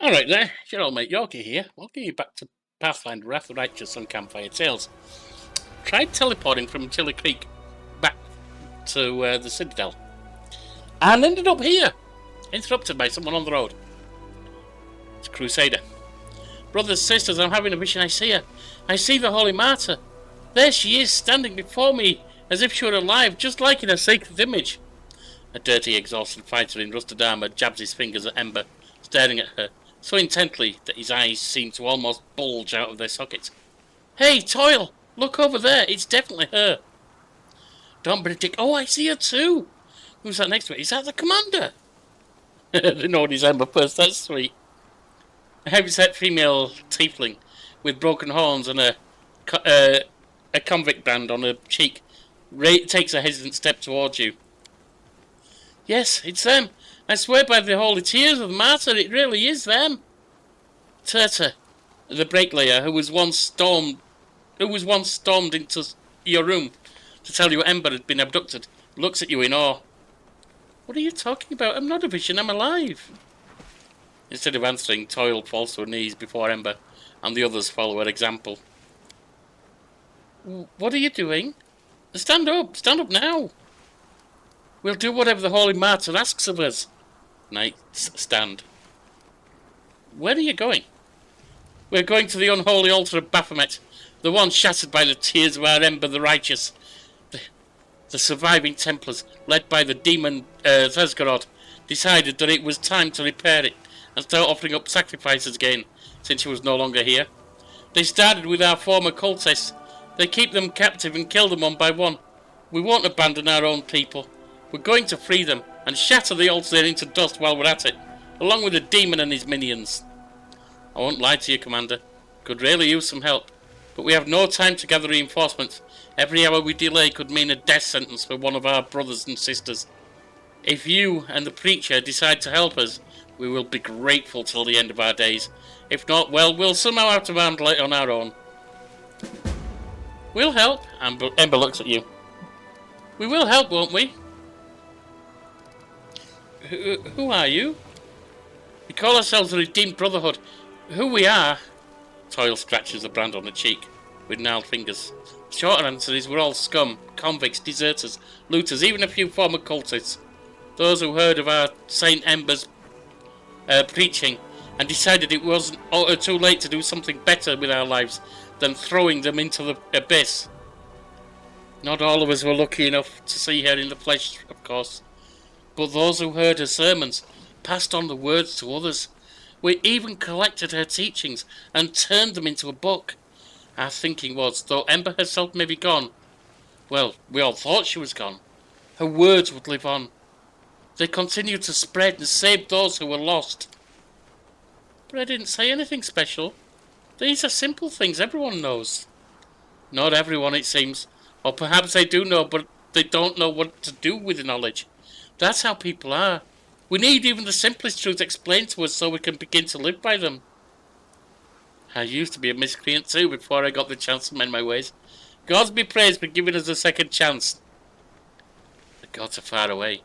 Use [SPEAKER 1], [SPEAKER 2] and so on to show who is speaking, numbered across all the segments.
[SPEAKER 1] Alright there, your old mate Yorkie here. Welcome you back to Pathfinder, Wrath of the Righteous on Campfire Tales. Tried teleporting from Tilly Creek back to the Citadel and ended up here, interrupted by someone on the road. It's a Crusader. Brothers, sisters, I'm having a vision. I see her. I see the Holy Martyr. There she is, standing before me as if she were alive, just like in a sacred image. A dirty, exhausted fighter in rusted armour jabs his fingers at Ember, staring at her so intently that his eyes seem to almost bulge out of their sockets. Hey, Toil! Look over there! It's definitely her! Don't be a dick. Oh, I see her too! Who's that next to her? Is that the commander? They know his Ember first, that's sweet. A heavy-set female tiefling with broken horns and a convict brand on her cheek takes a hesitant step towards you. Yes, it's them. I swear by the holy tears of the martyr, it really is them. Turta, the bricklayer who was once stormed into your room to tell you Ember had been abducted, looks at you in awe. What are you talking about? I'm not a vision, I'm alive. Instead of answering, Toil falls to her knees before Ember, and the others follow her example. What are you doing? Stand up now. We'll do whatever the Holy Martyr asks of us. Knights stand. Where are you going? We're going to the unholy altar of Baphomet, the one shattered by the tears of our Ember the Righteous. The surviving Templars, led by the demon Thesgarod, decided that it was time to repair it and start offering up sacrifices again, since she was no longer here. They started with our former cultists. They keep them captive and kill them one by one. We won't abandon our own people. We're going to free them and shatter the altar into dust while we're at it, along with the demon and his minions. I won't lie to you, Commander. Could really use some help, but we have no time to gather reinforcements. Every hour we delay could mean a death sentence for one of our brothers and sisters. If you and the preacher decide to help us, we will be grateful till the end of our days. If not, well, we'll somehow have to handle it on our own. We'll help. Ember looks at you. We will help, won't we? Who are you? We call ourselves the Redeemed Brotherhood. Who we are? Toil scratches the brand on the cheek with gnarled fingers. The shorter answer is we're all scum, convicts, deserters, looters, even a few former cultists. Those who heard of our Saint Ember's preaching and decided it wasn't too late to do something better with our lives than throwing them into the abyss. Not all of us were lucky enough to see her in the flesh, of course. But those who heard her sermons passed on the words to others. We even collected her teachings and turned them into a book. Our thinking was, though Ember herself may be gone, well, we all thought she was gone, her words would live on. They continued to spread and save those who were lost. But I didn't say anything special. These are simple things everyone knows. Not everyone, it seems. Or perhaps they do know, but they don't know what to do with the knowledge. That's how people are. We need even the simplest truths explained to us so we can begin to live by them. I used to be a miscreant too before I got the chance to mend my ways. Gods be praised for giving us a second chance. The gods are far away.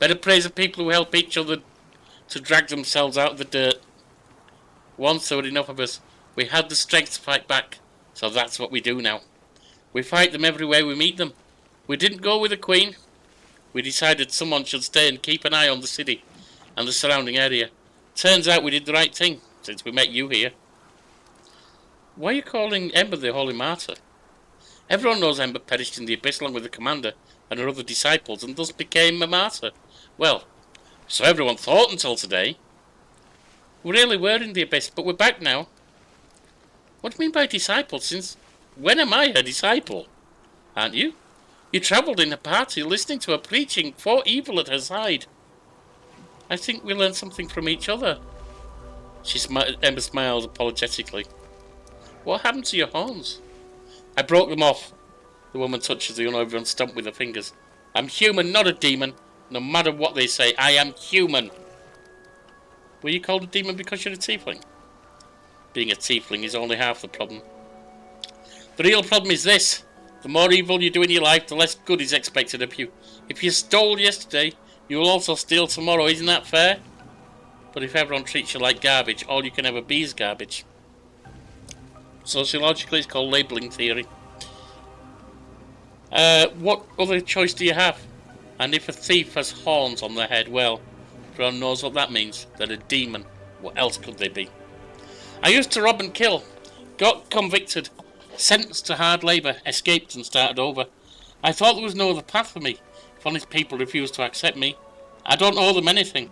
[SPEAKER 1] Better praise the people who help each other to drag themselves out of the dirt. Once there were enough of us. We had the strength to fight back, so that's what we do now. We fight them every way we meet them. We didn't go with the Queen. We decided someone should stay and keep an eye on the city and the surrounding area. Turns out we did the right thing, since we met you here. Why are you calling Ember the Holy Martyr? Everyone knows Ember perished in the abyss along with the commander and her other disciples, and thus became a martyr. Well, so everyone thought until today. We really were in the abyss, but we're back now. What do you mean by disciple? Since when am I her disciple? Aren't you? You travelled in a party listening to her preaching, fought evil at her side. I think we learned something from each other. Ember smiles apologetically. What happened to your horns? I broke them off. The woman touches the unopened stump with her fingers. I'm human, not a demon. No matter what they say, I am human. Were you called a demon because you're a tiefling? Being a tiefling is only half the problem. The real problem is this. The more evil you do in your life, the less good is expected of you. If you stole yesterday, you will also steal tomorrow. Isn't that fair? But if everyone treats you like garbage, all you can ever be is garbage. Sociologically, it's called labelling theory. What other choice do you have? And if a thief has horns on their head, well, everyone knows what that means. They're a demon. What else could they be? I used to rob and kill. Got convicted. Sentenced to hard labour. Escaped and started over. I thought there was no other path for me. If honest people refuse to accept me, I don't owe them anything.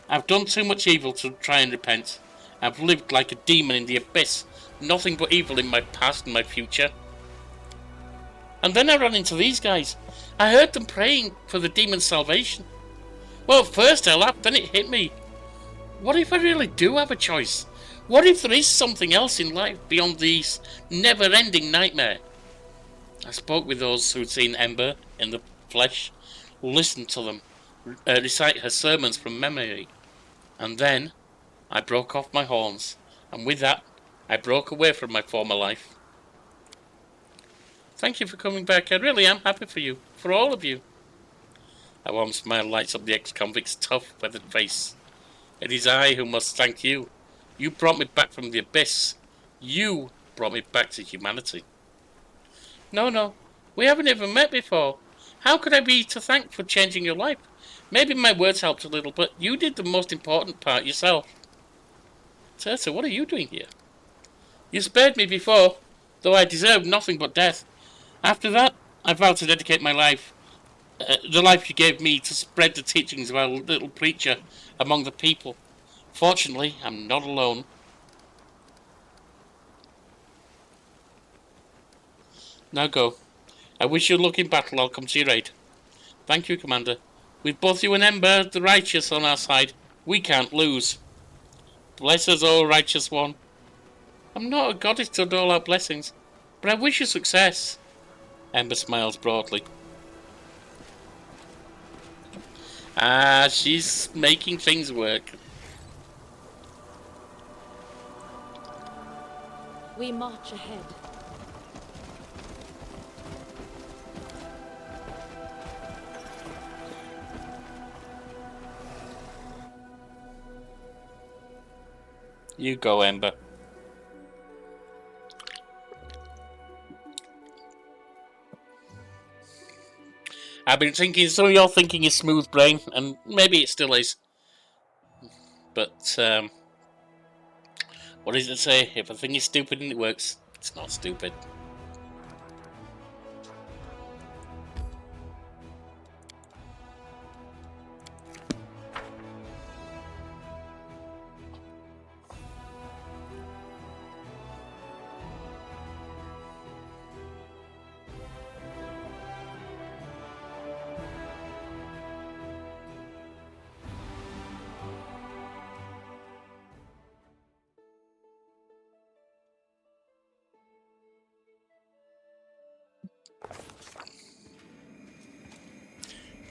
[SPEAKER 1] I've done too much evil to try and repent. I've lived like a demon in the abyss. Nothing but evil in my past and my future. And then I ran into these guys. I heard them praying for the demon's salvation. Well, first I laughed, then it hit me. What if I really do have a choice? What if there is something else in life beyond this never-ending nightmare? I spoke with those who'd seen Ember in the flesh, listened to them recite her sermons from memory, and then I broke off my horns, and with that I broke away from my former life. Thank you for coming back. I really am happy for you, for all of you. A warm smile lights up the ex-convict's tough, weathered face. It is I who must thank you. You brought me back from the abyss. You brought me back to humanity. No, we haven't even met before. How could I be to thank for changing your life? Maybe my words helped a little, but you did the most important part yourself. Teresa, what are you doing here? You spared me before, though I deserved nothing but death. After that, I vowed to dedicate my life, the life you gave me, to spread the teachings of our little preacher among the people. Fortunately, I'm not alone. Now go. I wish you luck in battle. I'll come to your aid. Thank you, Commander. With both you and Ember, the righteous, on our side, we can't lose. Bless us, O righteous one. I'm not a goddess to dole out blessings, but I wish you success. Ember smiles broadly. She's making things work.
[SPEAKER 2] We march ahead.
[SPEAKER 1] You go, Ember. I've been thinking, some of your thinking is smooth brain, and maybe it still is. But, what does it say? If a thing is stupid and it works, it's not stupid.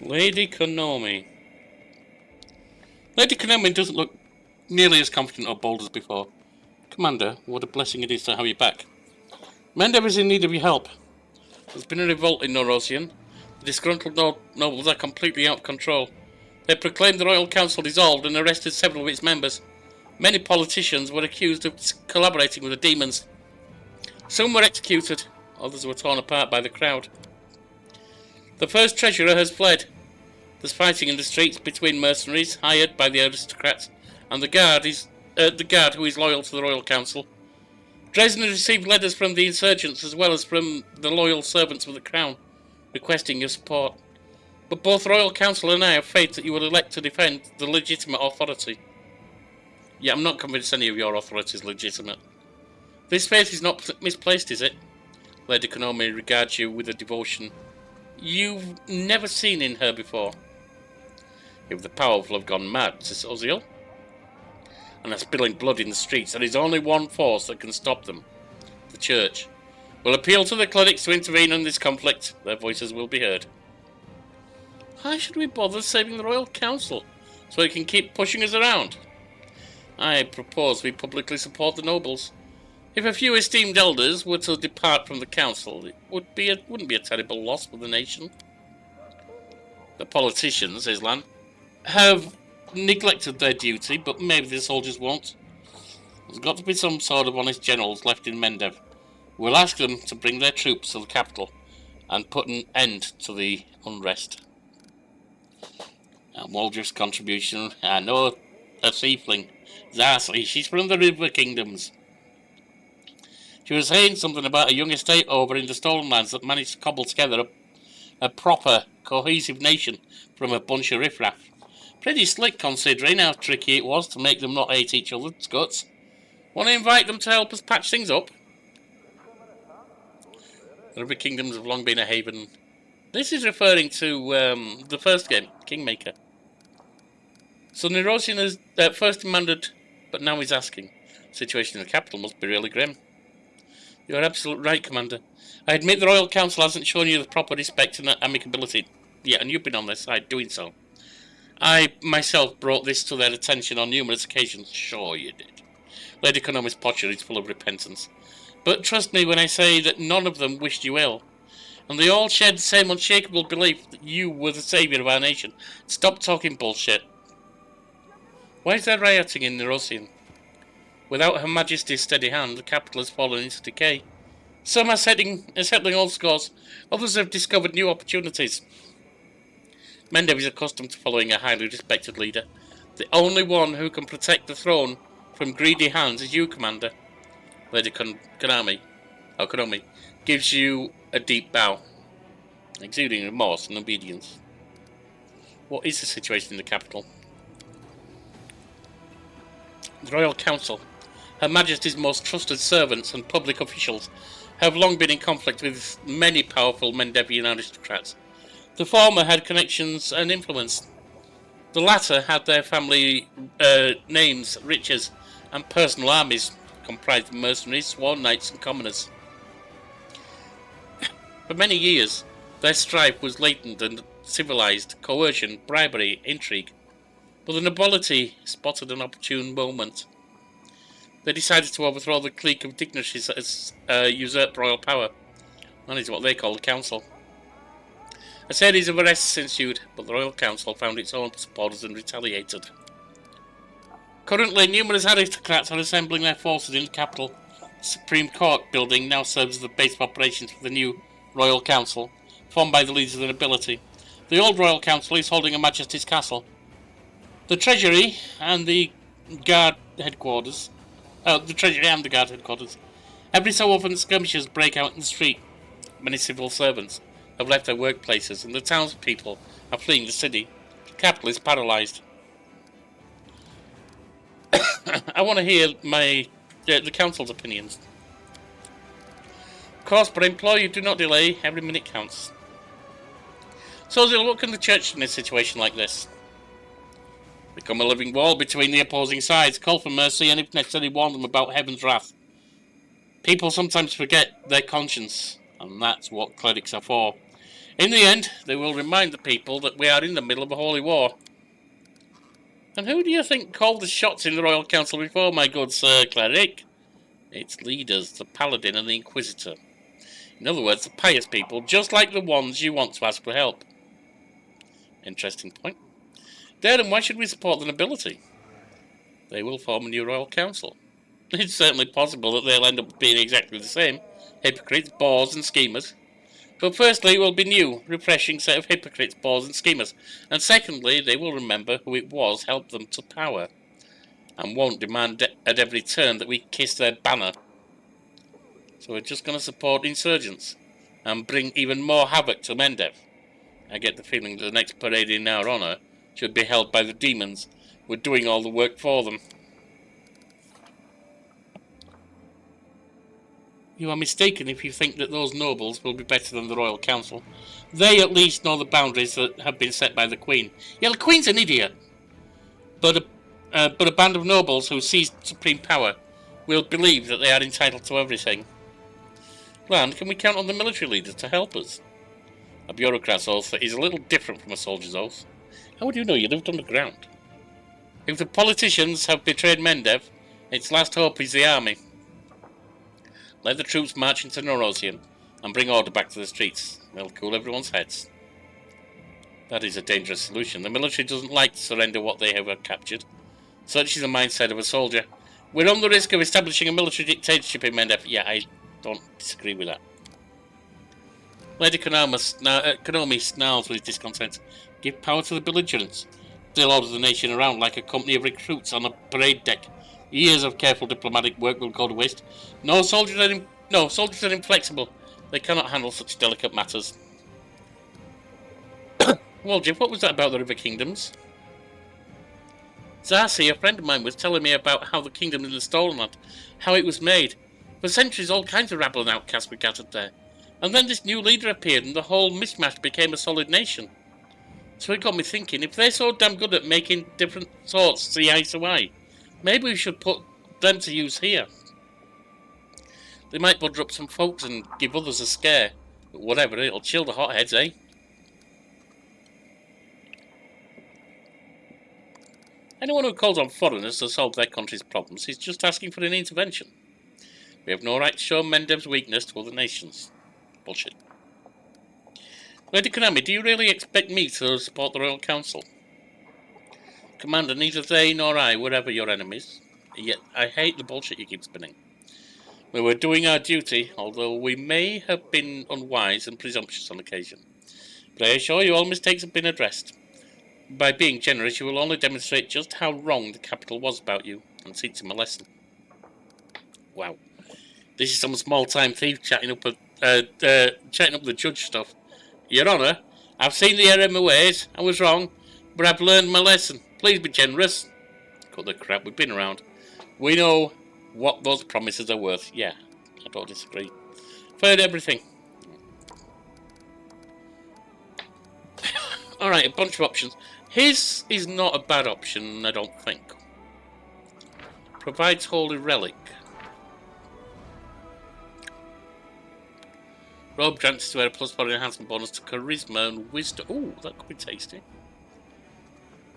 [SPEAKER 1] Lady Konami. Lady Konami doesn't look nearly as confident or bold as before. Commander, what a blessing it is to have you back. My endeavour is in need of your help. There's been a revolt in Norosian. The disgruntled nobles are completely out of control. They proclaimed the Royal Council dissolved and arrested several of its members. Many politicians were accused of collaborating with the demons. Some were executed, others were torn apart by the crowd. The first treasurer has fled. There's fighting in the streets between mercenaries hired by the aristocrats and the guard who is loyal to the Royal Council. Dresden has received letters from the insurgents as well as from the loyal servants of the Crown, requesting your support. But both Royal Council and I have faith that you will elect to defend the legitimate authority. Yeah, I'm not convinced any of your authority is legitimate. This faith is not misplaced, is it? Lady Konami regards you with a devotion you've never seen in her before. If the powerful have gone mad, says Oziel, and are spilling blood in the streets, there is only one force that can stop them. The Church. We'll appeal to the clerics to intervene in this conflict. Their voices will be heard. Why should we bother saving the Royal Council? So it can keep pushing us around? I propose we publicly support the nobles. If a few esteemed elders were to depart from the council, it wouldn't be a terrible loss for the nation. The politicians, Islan, have neglected their duty, but maybe the soldiers won't. There's got to be some sort of honest generals left in Mendev. We'll ask them to bring their troops to the capital and put an end to the unrest. And Waldriff's contribution, I know a seafling. Zarsi, she's from the River Kingdoms. She was saying something about a young estate over in the Stolen Lands that managed to cobble together a proper, cohesive nation from a bunch of riffraff. Pretty slick considering how tricky it was to make them not hate each other's guts. Want to invite them to help us patch things up? The River Kingdoms have long been a haven. This is referring to the first game, Kingmaker. So Nerosian has first demanded, but now he's asking. The situation in the capital must be really grim. You're absolutely right, Commander. I admit the Royal Council hasn't shown you the proper respect and amicability yet, and you've been on their side doing so. I myself brought this to their attention on numerous occasions. Sure you did. Lady Konomi's posture is full of repentance. But trust me when I say that none of them wished you ill. And they all shared the same unshakable belief that you were the saviour of our nation. Stop talking bullshit. Why is there rioting in Nerosian? Without Her Majesty's steady hand, the capital has fallen into decay. Some are settling old scores, others have discovered new opportunities. Mendev is accustomed to following a highly respected leader. The only one who can protect the throne from greedy hands is you, Commander. Lady Konomi gives you a deep bow, exuding remorse and obedience. What is the situation in the capital? The Royal Council, Her Majesty's most trusted servants and public officials, have long been in conflict with many powerful Mendevian aristocrats. The former had connections and influence. The latter had their family names, riches, and personal armies comprised of mercenaries, sworn knights, and commoners. For many years, their strife was latent and civilized, coercion, bribery, intrigue. But the nobility spotted an opportune moment. They decided to overthrow the clique of dignitaries that usurped royal power. That is what they call the council. A series of arrests ensued, but the Royal Council found its own supporters and retaliated. Currently, numerous aristocrats are assembling their forces in the capital. The Supreme Court building now serves as the base of operations for the new Royal Council, formed by the leaders of the nobility. The old Royal Council is holding Her Majesty's castle. The Treasury and the Guard headquarters. Every so often skirmishes break out in the street. Many civil servants have left their workplaces and the townspeople are fleeing the city. The capital is paralysed. I want to hear the council's opinions. Of course, but I implore you, do not delay. Every minute counts. So, Zil, what can the church do in a situation like this? Become a living wall between the opposing sides, call for mercy, and if necessary, warn them about heaven's wrath. People sometimes forget their conscience, and that's what clerics are for. In the end, they will remind the people that we are in the middle of a holy war. And who do you think called the shots in the Royal Council before, my good Sir Cleric? Its leaders, the Paladin and the Inquisitor. In other words, the pious people, just like the ones you want to ask for help. Interesting point. Then why should we support the nobility? They will form a new Royal Council. It's certainly possible that they'll end up being exactly the same. Hypocrites, bores and schemers. But firstly, it will be new, refreshing set of hypocrites, bores and schemers. And secondly, they will remember who it was helped them to power. And won't demand at every turn that we kiss their banner. So we're just going to support insurgents. And bring even more havoc to Mendev. I get the feeling that the next parade in our honour should be held by the demons. We're doing all the work for them. You are mistaken if you think that those nobles will be better than the Royal Council. They at least know the boundaries that have been set by the Queen. Yeah, the Queen's an idiot. But a band of nobles who seized supreme power will believe that they are entitled to everything. And can we count on the military leaders to help us? A bureaucrat's oath is a little different from a soldier's oath. How would you know? You lived underground. If the politicians have betrayed Mendev, its last hope is the army. Let the troops march into Nerosian and bring order back to the streets. They'll cool everyone's heads. That is a dangerous solution. The military doesn't like to surrender what they have captured. Such is the mindset of a soldier. We're on the risk of establishing a military dictatorship in Mendef. Yeah, I don't disagree with that. Lady Konami snarls with discontent. Give power to the belligerents. They'll order the nation around like a company of recruits on a parade deck. Years of careful diplomatic work will go to waste. Soldiers are inflexible. They cannot handle such delicate matters. Well, Jeff, what was that about the River Kingdoms? Zarsi, a friend of mine, was telling me about how the kingdom in the Stolen Land, how it was made. For centuries, all kinds of rabble and outcasts were gathered there. And then this new leader appeared, and the whole mishmash became a solid nation. So it got me thinking, if they're so damn good at making different sorts see eye to eye, maybe we should put them to use here. They might butter up some folks and give others a scare. But whatever, it'll chill the hotheads, eh? Anyone who calls on foreigners to solve their country's problems is just asking for an intervention. We have no right to show Mendev's weakness to other nations. Bullshit. Lady Konami, do you really expect me to support the Royal Council? Commander, neither they nor I were ever your enemies. Yet I hate the bullshit you keep spinning. We were doing our duty, although we may have been unwise and presumptuous on occasion. But I assure you all mistakes have been addressed. By being generous, you will only demonstrate just how wrong the capital was about you, and teach them a lesson. Wow. This is some small-time thief chatting up the judge stuff. Your Honour, I've seen the error in my ways. I was wrong, but I've learned my lesson. Please be generous. Cut the crap, we've been around. We know what those promises are worth. Yeah, I don't disagree. I've heard everything. Alright, a bunch of options. His is not a bad option, I don't think. Provides Holy Relic. Robe grants to wear a +4 enhancement bonus to Charisma and Wisdom. Ooh, that could be tasty.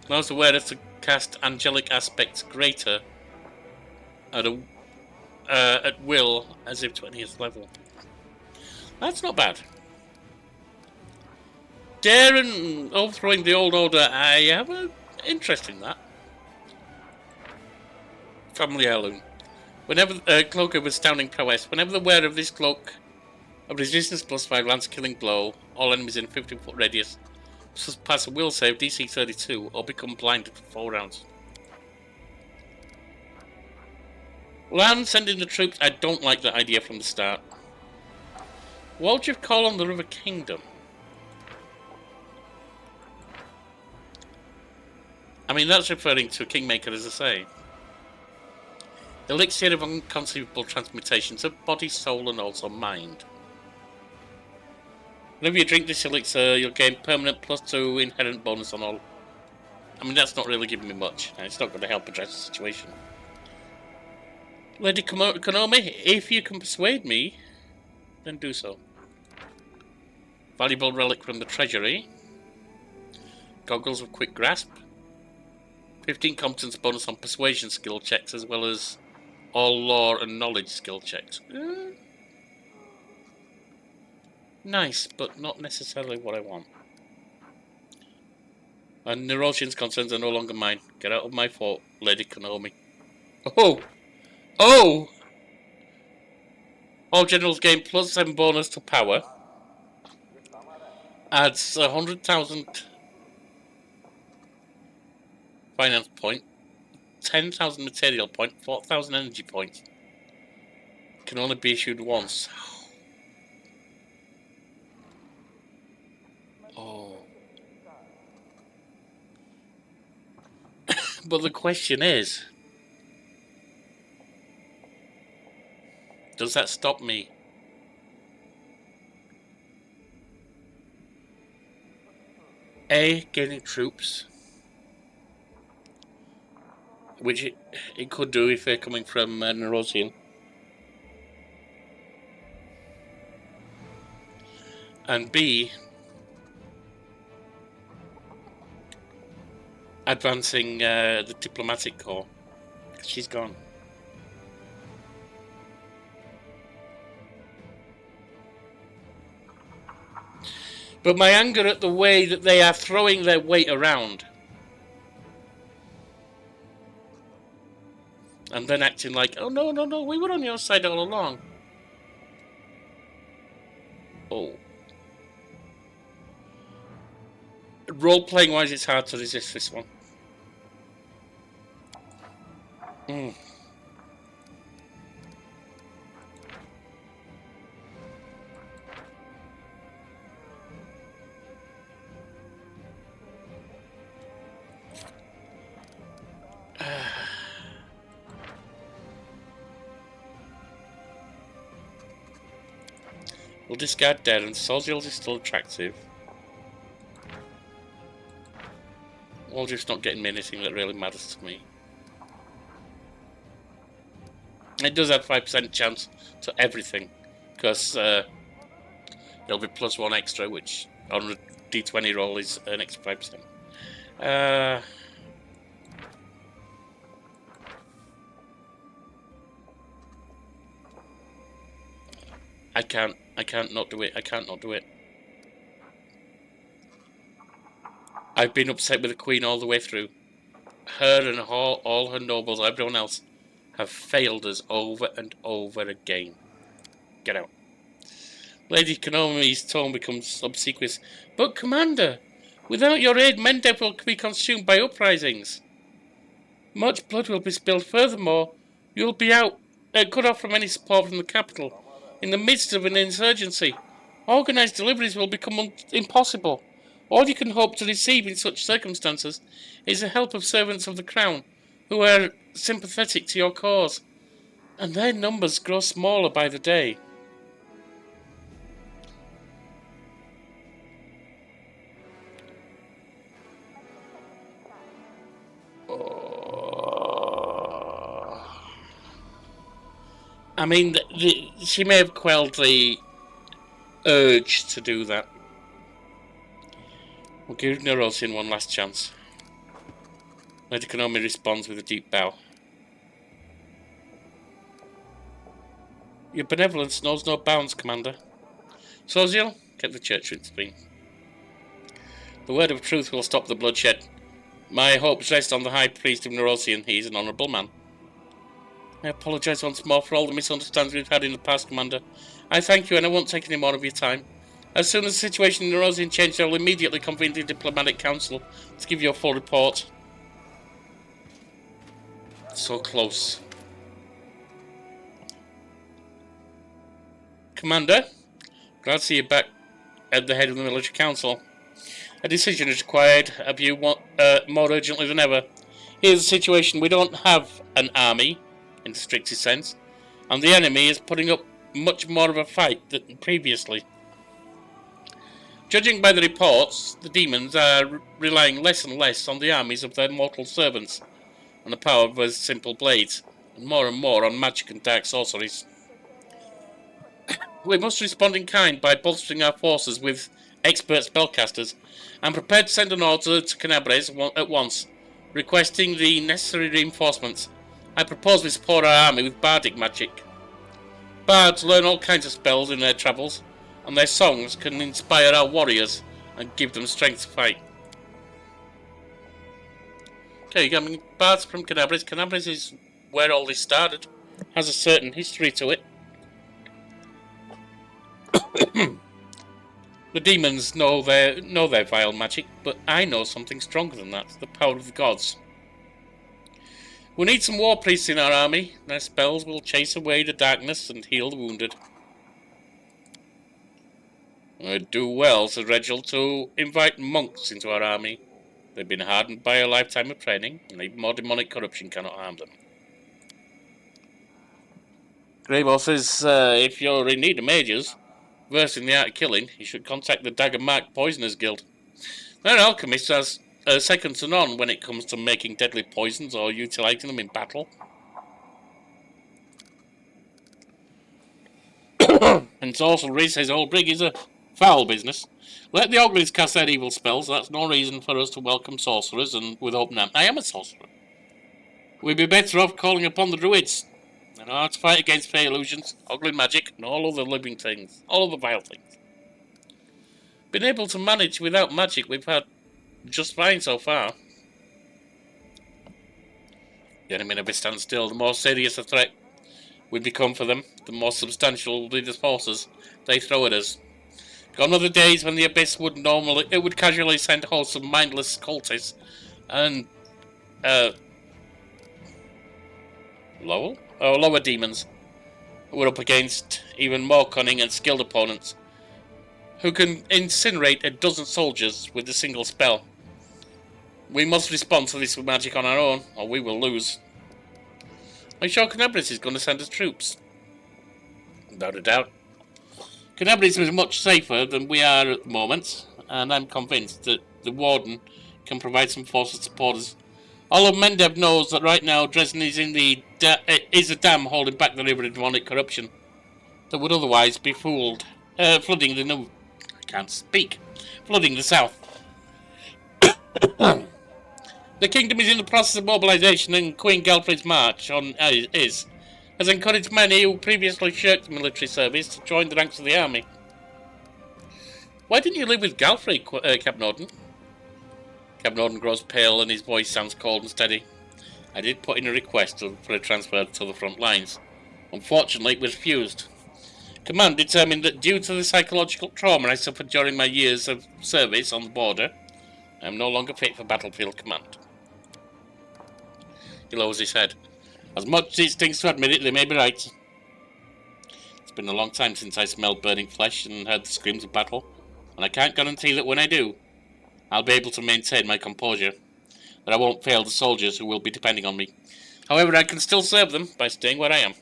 [SPEAKER 1] Allows the wearer to cast Angelic Aspects greater at will as if 20th level. That's not bad. Darren overthrowing the old order. I have an interest in that. Family heirloom. Whenever cloak of astounding prowess. Whenever the wearer of this cloak of resistance +5 lands a killing blow, all enemies in a 15-foot radius pass a will save DC 32 or become blinded for 4 rounds. Land sending the troops. I don't like that idea from the start. Why would you call on the River Kingdom? I mean, that's referring to Kingmaker, as I say. Elixir of unconceivable transmutations of body, soul, and also mind. Whenever you drink this elixir, you'll gain permanent +2 inherent bonus on all. I mean, that's not really giving me much, and it's not going to help address the situation. Lady Konami, if you can persuade me, then do so. Valuable relic from the treasury. Goggles of quick grasp. 15 competence bonus on persuasion skill checks, as well as all lore and knowledge skill checks. Nice, but not necessarily what I want. And Nerosian's concerns are no longer mine. Get out of my fort, Lady Konami. Oh! Oh! All generals gain +7 bonus to power. Adds 100,000 finance point, 10,000 material point, 4,000 energy points. Can only be issued once. Oh. But the question is, does that stop me? A, gaining troops, which it could do if they're coming from Nerosian. And B, advancing the diplomatic corps. She's gone. But my anger at the way that they are throwing their weight around. And then acting like, oh no, no, no, we were on your side all along. Oh. Role-playing wise, it's hard to resist this one. We'll discard dead, and Soziel is still attractive. Or just not getting me anything that really matters to me. It does have 5% chance to everything, because there'll be +1 extra, which on a d20 roll is an extra 5%. I can't not do it. I can't not do it. I've been upset with the Queen all the way through. Her and all her nobles, everyone else, have failed us over and over again. Get out. Lady Konomi's tone becomes obsequious. But, Commander, without your aid, Mendep will be consumed by uprisings. Much blood will be spilled. Furthermore, you'll be cut off from any support from the capital. In the midst of an insurgency, organised deliveries will become impossible. All you can hope to receive in such circumstances is the help of servants of the Crown, who are sympathetic to your cause. And their numbers grow smaller by the day. I mean, she may have quelled the urge to do that. We'll give Neurosin one last chance. Lady Konomi responds with a deep bow. Your benevolence knows no bounds, Commander. Soziel, get the church to intervene. The word of truth will stop the bloodshed. My hopes rest on the High Priest of Neurosian. He is an honourable man. I apologise once more for all the misunderstandings we've had in the past, Commander. I thank you, and I won't take any more of your time. As soon as the situation in Neurosian changes, I will immediately convene the Diplomatic Council to give you a full report. So close. Commander, glad to see you back at the head of the Military Council. A decision is required of you more urgently than ever. Here's the situation. We don't have an army, in the strictest sense, and the enemy is putting up much more of a fight than previously. Judging by the reports, the demons are relying less and less on the armies of their mortal servants and the power of their simple blades, and more on magic and dark sorceries. We must respond in kind by bolstering our forces with expert spellcasters, and prepared to send an order to Canabres at once, requesting the necessary reinforcements. I propose we support our army with bardic magic. Bards learn all kinds of spells in their travels, and their songs can inspire our warriors and give them strength to fight. Okay, I mean, bards from Canabres. Canabres is where all this started. Has a certain history to it. The demons know their vile magic, but I know something stronger than that, the power of the gods. We need some war priests in our army. Their spells will chase away the darkness and heal the wounded. I'd do well, said Reginald, to invite monks into our army. They've been hardened by a lifetime of training, and even more demonic corruption cannot harm them. Greyboss says, if you're in need of mages, versed in the art of killing, you should contact the Dagger Mark Poisoners Guild. Their alchemists are second to none when it comes to making deadly poisons or utilising them in battle. And sorcery, says Oldbrig, is a foul business. Let the Oglies cast their evil spells. That's no reason for us to welcome sorcerers and with open arms. I am a sorcerer. We'd be better off calling upon the druids. They know how to fight against fey illusions, ogling magic, and all other living things. All other vile things. been able to manage without magic. We've had just fine so far. The enemy never stands still. The more serious a threat we become for them, the more substantial will be the forces they throw at us. Gone are the days when the Abyss would casually send hosts of mindless cultists and lower demons who are up against even more cunning and skilled opponents who can incinerate a dozen soldiers with a single spell. We must respond to this with magic on our own, or we will lose. I'm sure Canabris is going to send us troops. Without a doubt. Canabris is much safer than we are at the moment, and I'm convinced that the Warden can provide some forces to support us. All of Mendev knows that right now Dresden is is a dam holding back the river of demonic corruption that would otherwise be flooding the flooding the south. The kingdom is in the process of mobilization, and Queen Galfrey's march on has encouraged many who previously shirked military service to join the ranks of the army. Why didn't you live with Galfrey, Cap Norden? Cap Norden grows pale and his voice sounds cold and steady. I did put in a request for a transfer to the front lines. Unfortunately, it was refused. Command determined that due to the psychological trauma I suffered during my years of service on the border, I am no longer fit for battlefield command. He lowers his head. As much as it stings to admit it, they may be right. It's been a long time since I smelled burning flesh and heard the screams of battle, and I can't guarantee that when I do, I'll be able to maintain my composure, that I won't fail the soldiers who will be depending on me. However, I can still serve them by staying where I am.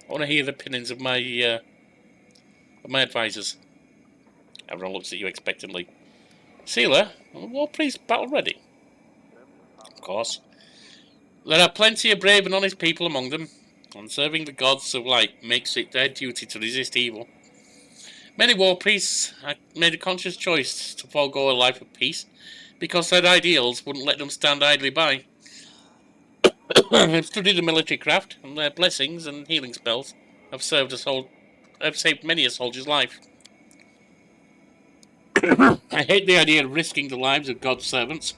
[SPEAKER 1] I want to hear the opinions of my advisors. Everyone looks at you expectantly. Sealer, war priest battle ready? Of course. There are plenty of brave and honest people among them, and serving the gods of light makes it their duty to resist evil. Many war priests made a conscious choice to forego a life of peace because their ideals wouldn't let them stand idly by. They've studied the military craft, and their blessings and healing spells have saved many a soldier's life. I hate the idea of risking the lives of God's servants.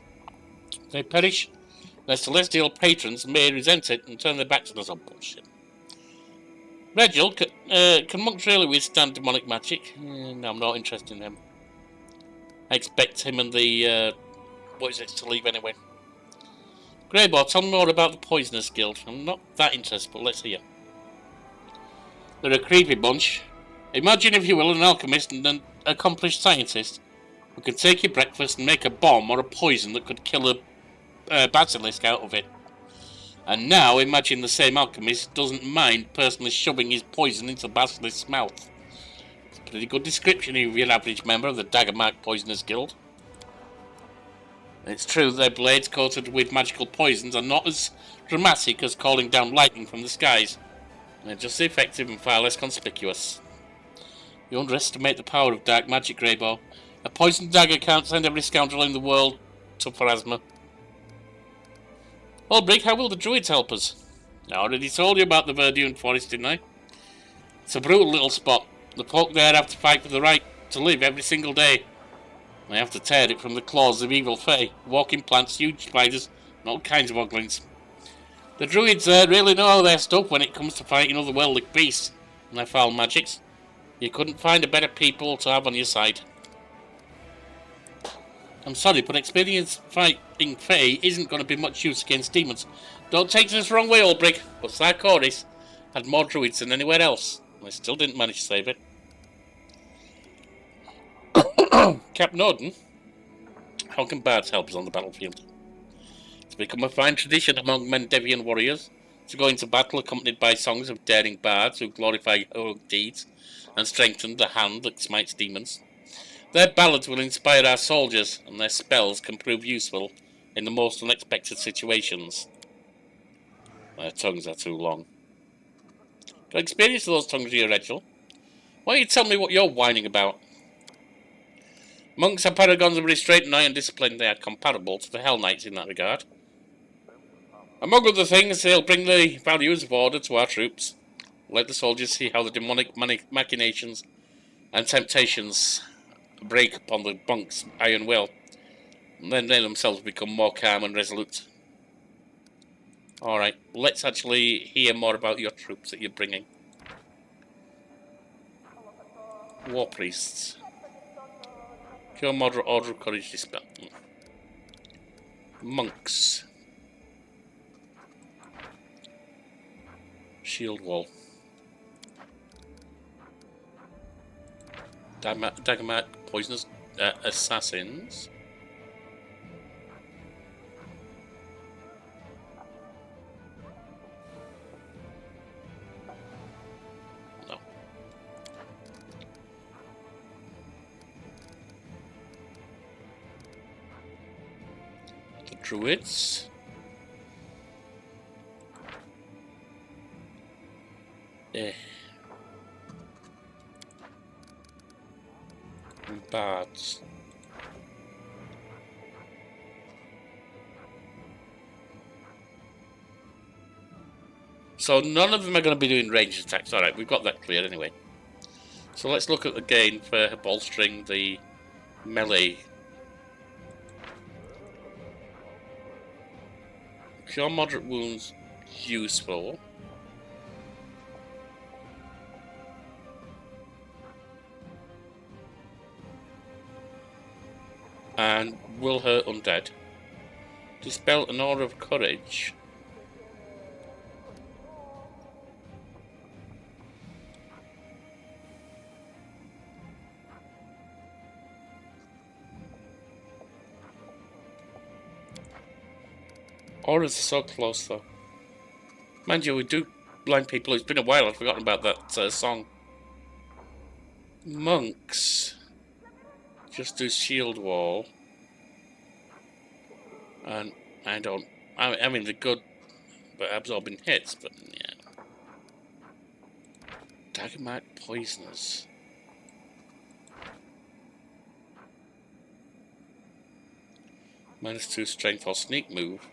[SPEAKER 1] If they perish, their celestial patrons may resent it and turn their backs on us. On bullshit. Regil, can monks really withstand demonic magic? No, I'm not interested in him. I expect him and the to leave anyway. Greyboar, tell me more about the Poisoners Guild. I'm not that interested, but let's hear. They're a creepy bunch. Imagine, if you will, an alchemist and an accomplished scientist who can take your breakfast and make a bomb or a poison that could kill a basilisk out of it. And now imagine the same alchemist doesn't mind personally shoving his poison into the basilisk's mouth. It's a pretty good description of your average member of the Daggermark Poisoners Guild. It's true their blades coated with magical poisons are not as dramatic as calling down lightning from the skies. They're just as effective and far less conspicuous. You underestimate the power of dark magic, Greybow. A poisoned dagger can't send every scoundrel in the world to Pharasma. Ulbrich, how will the druids help us? I already told you about the Verdun forest, didn't I? It's a brutal little spot. The folk there have to fight for the right to live every single day. They have to tear it from the claws of evil fae, walking plants, huge spiders, and all kinds of oglings. The druids there really know their stuff when it comes to fighting otherworldly beasts and their foul magics. You couldn't find a better people to have on your side. I'm sorry, but experience fighting fae isn't going to be much use against demons. Don't take this the wrong way, Ulbrich, but Sarkoris had more druids than anywhere else, and they still didn't manage to save it. Cap Norden, how can bards help us on the battlefield? It's become a fine tradition among Mendevian warriors to go into battle accompanied by songs of daring bards who glorify heroic deeds and strengthen the hand that smites demons. Their ballads will inspire our soldiers, and their spells can prove useful in the most unexpected situations. Their tongues are too long. Got experience of those tongues here, Rachel? Why don't you tell me what you're whining about? Monks are paragons of restraint and iron discipline. They are comparable to the Hellknights in that regard. Among other things, they'll bring the values of order to our troops. Let the soldiers see how the demonic machinations and temptations break upon the monk's iron will. And then they themselves become more calm and resolute. Alright, let's actually hear more about your troops that you're bringing. War priests. Pure moderate order of courage dispel. Monks. Shield wall. Daggermat poisonous assassins. No. The druids. Bards. So none of them are going to be doing ranged attacks. Alright, we've got that clear anyway. So let's look at the gain for bolstering the melee. Cure moderate wounds, useful. And will hurt undead. Dispel an aura of courage. Auras are so close though. Mind you, we do blind people. It's been a while, I've forgotten about that song. Monks. Just do shield wall. And I mean they're good but absorbing hits, but yeah. Daggermat poisoners. -2 strength or sneak move.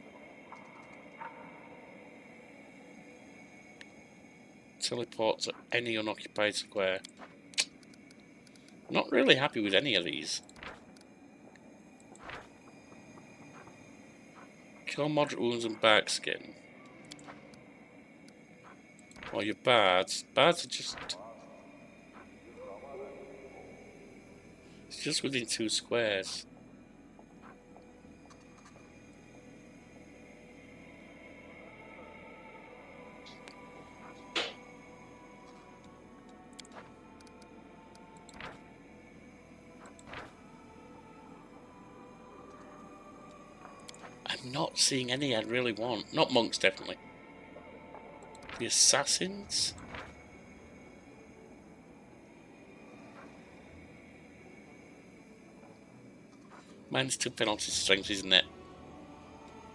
[SPEAKER 1] Teleport to any unoccupied square. Not really happy with any of these. Cure moderate wounds and bark skin. Or your bards. Bards are just... It's just within 2 squares. I'm not seeing any I really want. Not monks, definitely. The assassins? -2 penalty to strength, isn't it?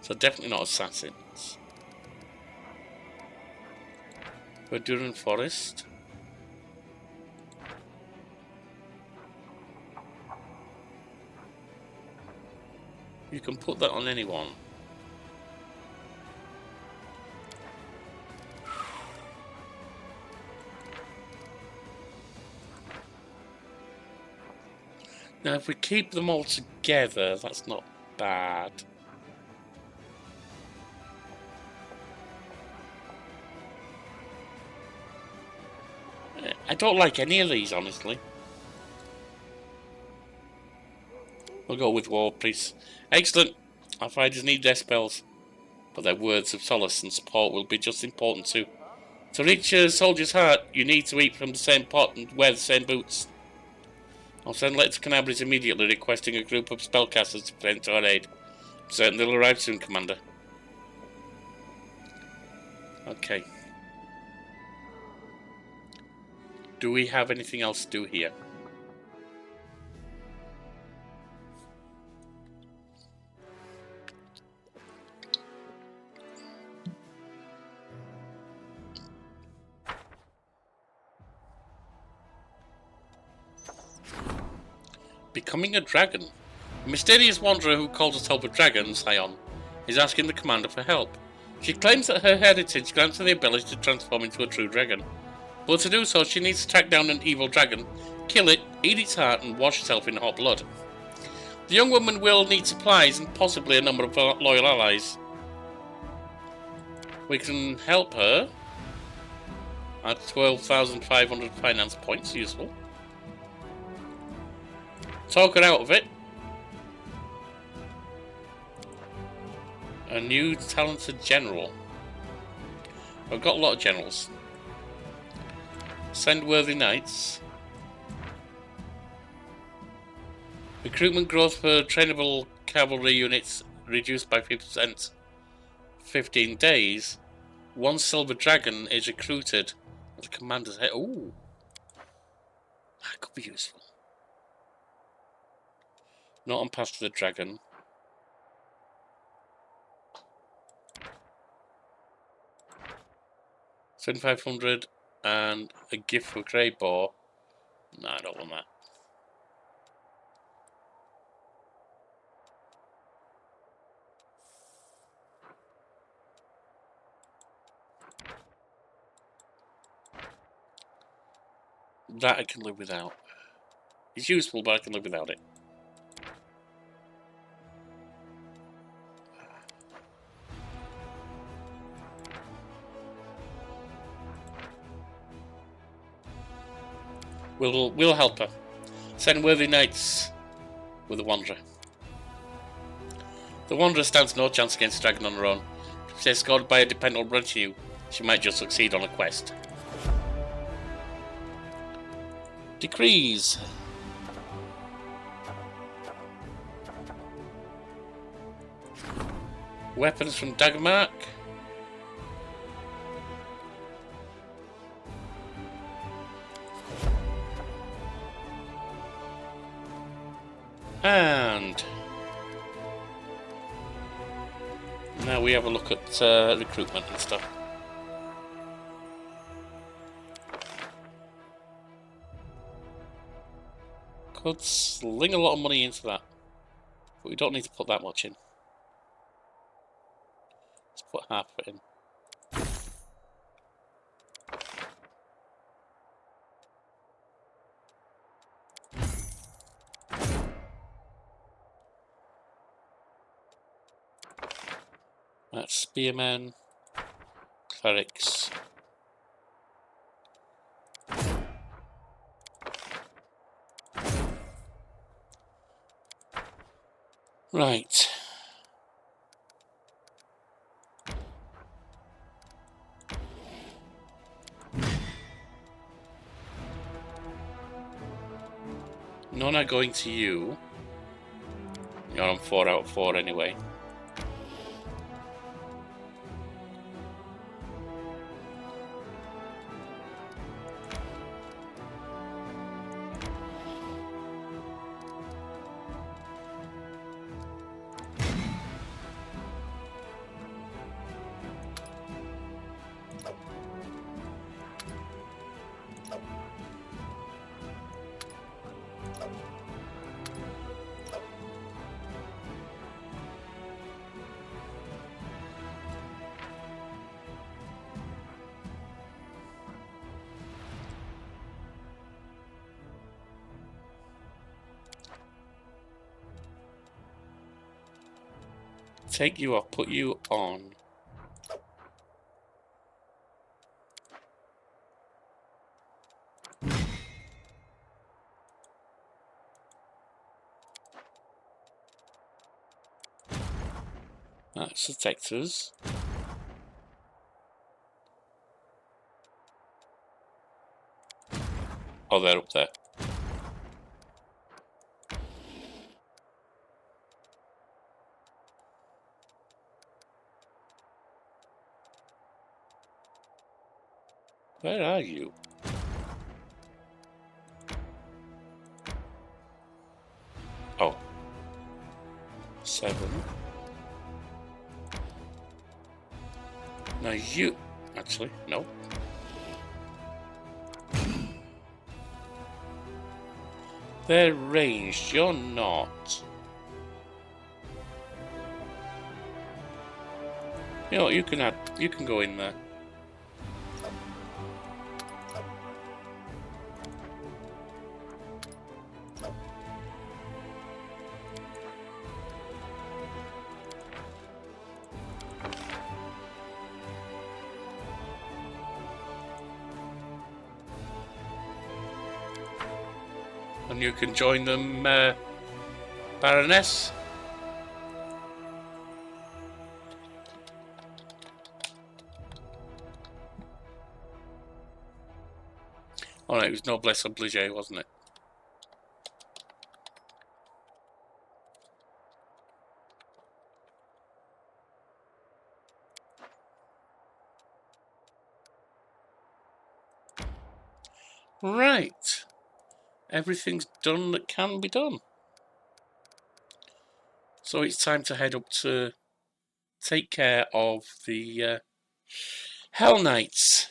[SPEAKER 1] So definitely not assassins. Verduran Forest. You can put that on anyone. Now if we keep them all together, that's not bad. I don't like any of these, honestly. We'll go with war priests. Excellent. Our fighters need their spells, but their words of solace and support will be just important too. To reach a soldier's heart, you need to eat from the same pot and wear the same boots. I'll send letters to Canabris immediately requesting a group of spellcasters to present to our aid. I'm certain they'll arrive soon, Commander. Okay. Do we have anything else to do here? Becoming a dragon. A mysterious wanderer who calls herself a dragon, Scion, is asking the commander for help. She claims that her heritage grants her the ability to transform into a true dragon. But to do so, she needs to track down an evil dragon Kill it, eat its heart, and wash itself in hot blood. The young woman will need supplies and possibly a number of loyal allies. We can help her at 12,500 finance points, useful. Talk her out of it. A new talented general. I've got a lot of generals. Send worthy knights. Recruitment growth for trainable cavalry units reduced by 50%. 15 days. One silver dragon is recruited as a commander's head. Ooh. That could be useful. Not on Path to the Dragon. Spend 500 and a gift for Grey Boar. No, I don't want that. That I can live without. It's useful, but I can live without it. We'll help her. Send worthy knights with the Wanderer. The Wanderer stands no chance against the dragon on her own. If she's escorted by a dependable retinue, she might just succeed on a quest. Decrees. Weapons from Dagmark. And now we have a look at recruitment and stuff. Could sling a lot of money into that, but we don't need to put that much in. Let's put half of it in. That's spearmen, clerics. Right. None are going to you. You're on 4 out of 4 anyway. Take you off, put you on. That's the Texas. Oh, they're up there. Where are you? Oh. 7. Now you... Actually, no. They're ranged, you're not. You know, you can go in there. And you can join them, Baroness. Oh no, it was Noblesse Oblige, wasn't it? Right. Everything's done that can be done. So it's time to head up to take care of the Hellknights.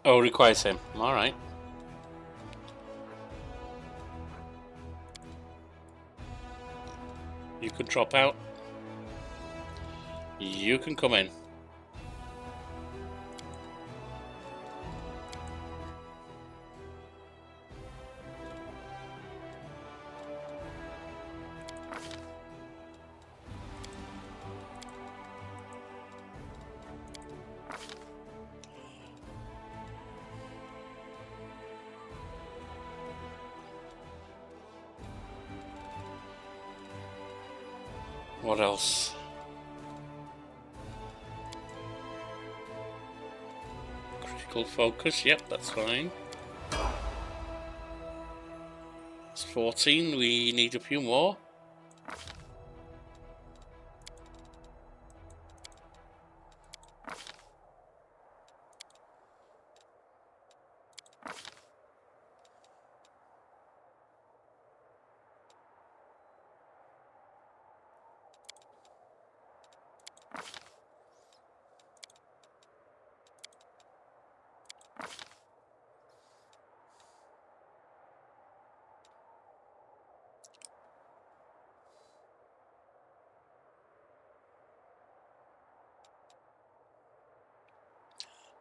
[SPEAKER 1] Oh, requires him. Alright. You can drop out. You can come in. What else? Critical focus, yep, that's fine. It's 14, we need a few more.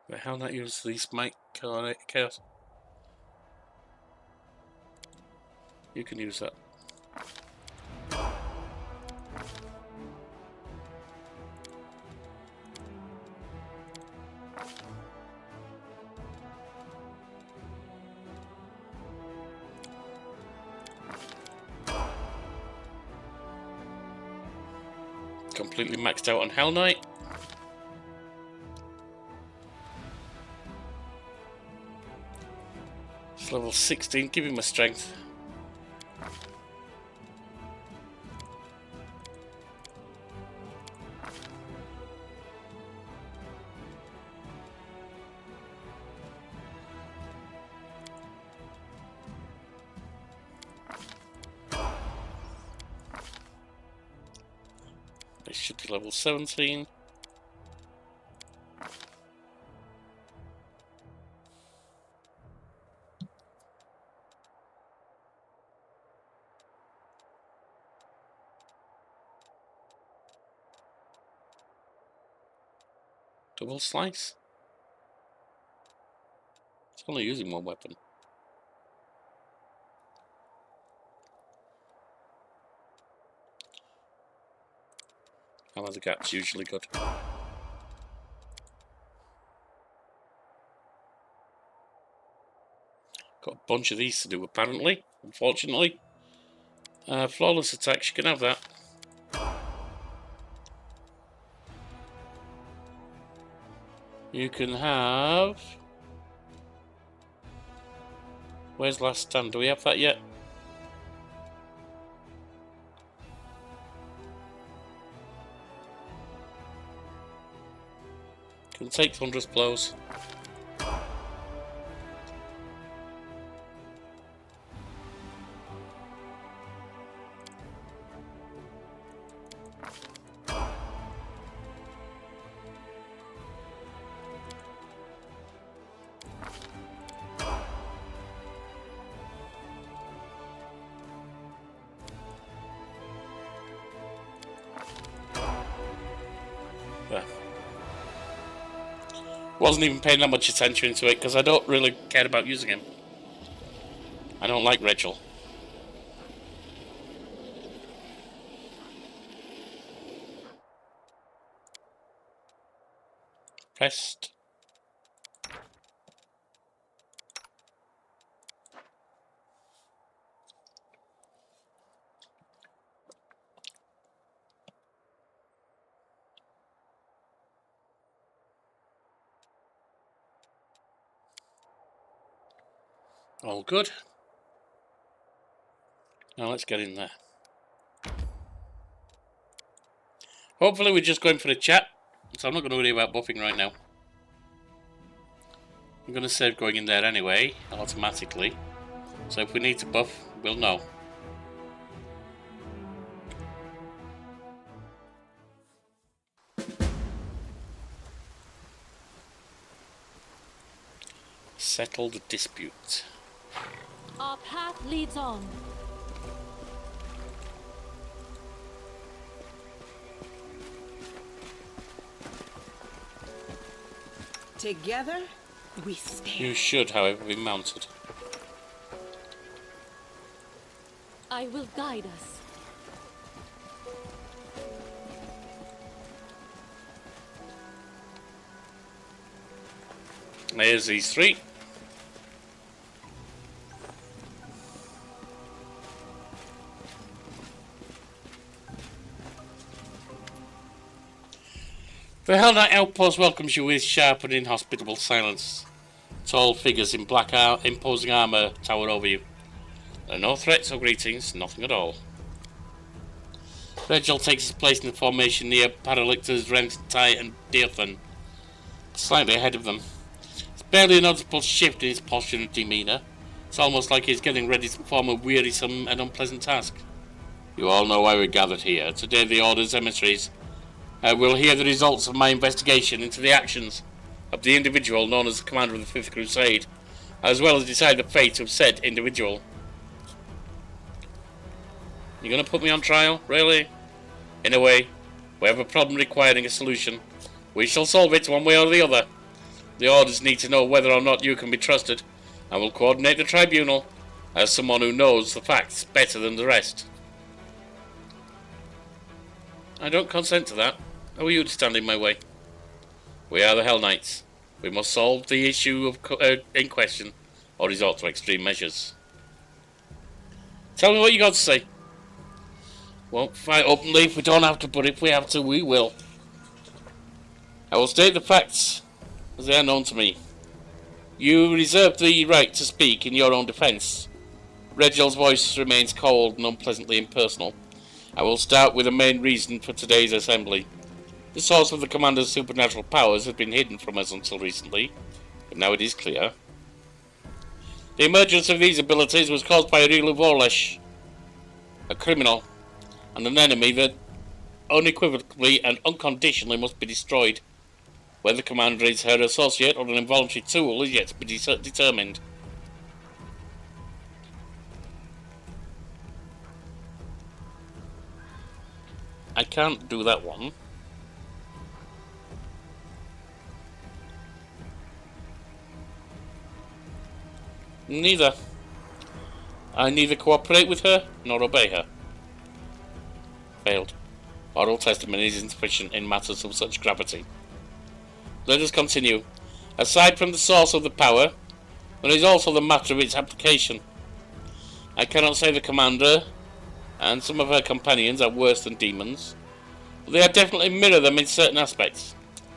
[SPEAKER 1] But how not use these mic chaos? You can use that. Completely maxed out on Hell Knight. It's level 16, give him a strength. It should be level 17. Double slice. It's only using one weapon. Hammer the gap's usually good. Got a bunch of these to do apparently, unfortunately. Flawless attacks, you can have that. You can have... Where's Last Stand? Do we have that yet? Can take thunderous blows. Wasn't even paying that much attention to it because I don't really care about using him. I don't like Rachel. Pressed. All good. Now let's get in there. Hopefully we're just going for a chat, so I'm not going to worry about buffing right now. I'm going to save going in there anyway, automatically. So if we need to buff, we'll know. Settle the dispute.
[SPEAKER 2] Our path leads on.
[SPEAKER 3] Together, we stand.
[SPEAKER 1] You should, however, be mounted.
[SPEAKER 2] I will guide us.
[SPEAKER 1] There's these three. The Hellknight outpost welcomes you with sharp and inhospitable silence. Tall figures in black imposing armour tower over you. There are no threats or greetings, nothing at all. Rachel takes his place in the formation near Paralictors, Rentai and Dearthan, slightly ahead of them. It's barely a noticeable shift in his posture and demeanour. It's almost like he's getting ready to perform a wearisome and unpleasant task. You all know why we're gathered here. Today the Order's emissaries will hear the results of my investigation into the actions of the individual known as the Commander of the Fifth Crusade, as well as decide the fate of said individual. You're going to put me on trial? Really? In a way, we have a problem requiring a solution. We shall solve it one way or the other. The Orders need to know whether or not you can be trusted, and will coordinate the tribunal as someone who knows the facts better than the rest. I don't consent to that. Who are you to stand in my way? We are the Hellknights. We must solve the issue in question, or resort to extreme measures. Tell me what you got to say. Won't fight openly if we don't have to, but if we have to, we will. I will state the facts as they are known to me. You reserve the right to speak in your own defence. Regel's voice remains cold and unpleasantly impersonal. I will start with the main reason for today's assembly. The source of the Commander's supernatural powers has been hidden from us until recently, but now it is clear. The emergence of these abilities was caused by Arilu Vorlesh, a criminal, and an enemy that unequivocally and unconditionally must be destroyed. Whether the Commander is her associate or an involuntary tool is yet to be determined. I can't do that one. Neither. I neither cooperate with her nor obey her. Failed. Oral testimony is insufficient in matters of such gravity. Let us continue. Aside from the source of the power, there is also the matter of its application. I cannot say the Commander and some of her companions are worse than demons, but they definitely mirror them in certain aspects,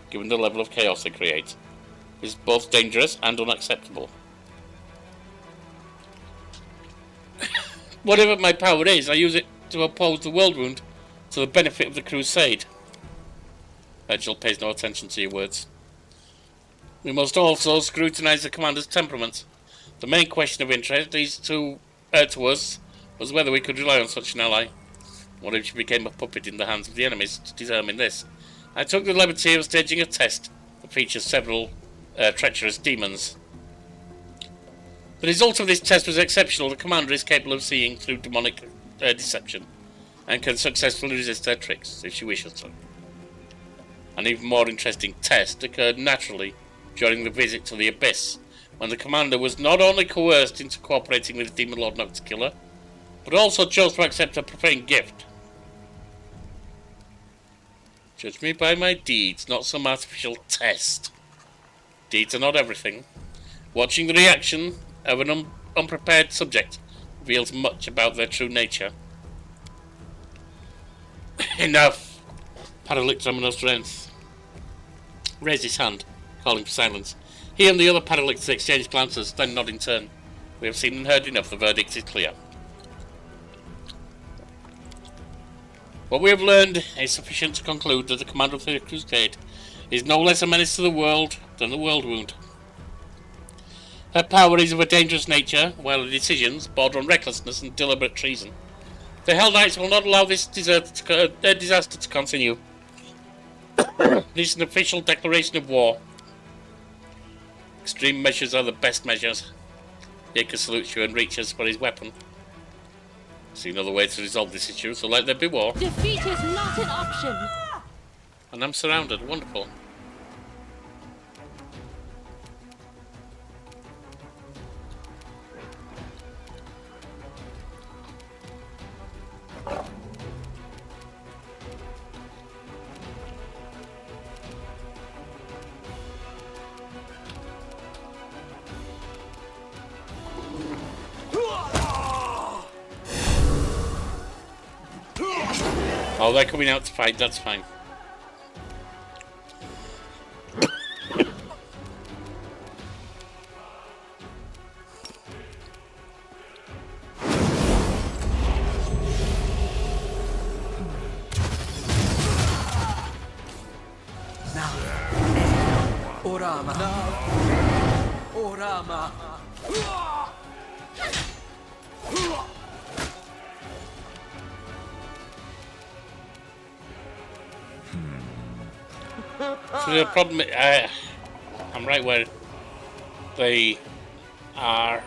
[SPEAKER 1] given the level of chaos they create. It is both dangerous and unacceptable. Whatever my power is, I use it to oppose the world wound to the benefit of the crusade. Virgil pays no attention to your words. We must also scrutinize the commander's temperament. The main question of interest to us was whether we could rely on such an ally. What if she became a puppet in the hands of the enemies? To determine this, I took the liberty of staging a test that features several treacherous demons. The result of this test was exceptional. The commander is capable of seeing through demonic deception and can successfully resist their tricks if she wishes to. An even more interesting test occurred naturally during the visit to the Abyss, when the commander was not only coerced into cooperating with Demon Lord Noctkiller, but also chose to accept a profane gift. Judge me by my deeds, not some artificial test. Deeds are not everything. Watching the reaction of an unprepared subject reveals much about their true nature. Enough! Paralyx strength raised his hand, calling for silence. He and the other Paralyx exchanged glances, then nodded in turn. We have seen and heard enough, the verdict is clear. What we have learned is sufficient to conclude that the commander of the Crusade is no less a menace to the world than the World Wound. Her power is of a dangerous nature, while her decisions border on recklessness and deliberate treason. The Hellknights will not allow this disaster to continue. This is an official declaration of war. Extreme measures are the best measures. Jaeger salutes you and reaches for his weapon. See another way to resolve this issue, so let there be war.
[SPEAKER 2] Defeat is not an option.
[SPEAKER 1] And I'm surrounded. Wonderful. Oh, they're coming out to fight, that's fine.
[SPEAKER 4] Orama. Orama.
[SPEAKER 1] So the problem, I'm right where they are.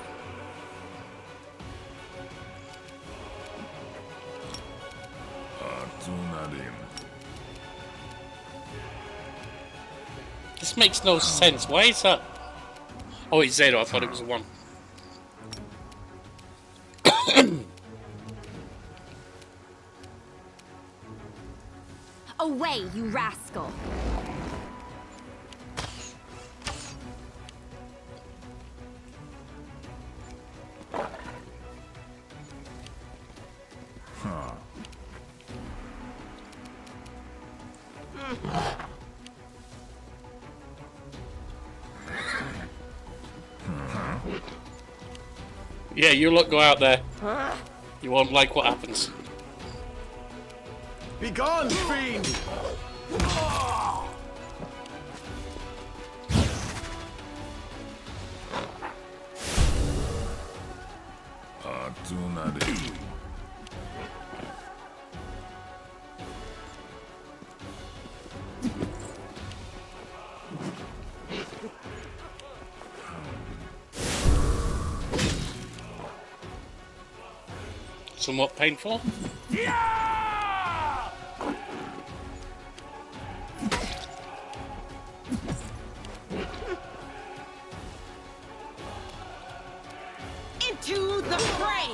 [SPEAKER 1] This makes no sense. Why is that? Oh, it's 0. I thought it was a 1.
[SPEAKER 5] Away, you rascal!
[SPEAKER 1] Yeah, you lot go out there. You won't like what happens.
[SPEAKER 4] Be gone, fiend!
[SPEAKER 1] Somewhat painful.
[SPEAKER 3] Into the fray!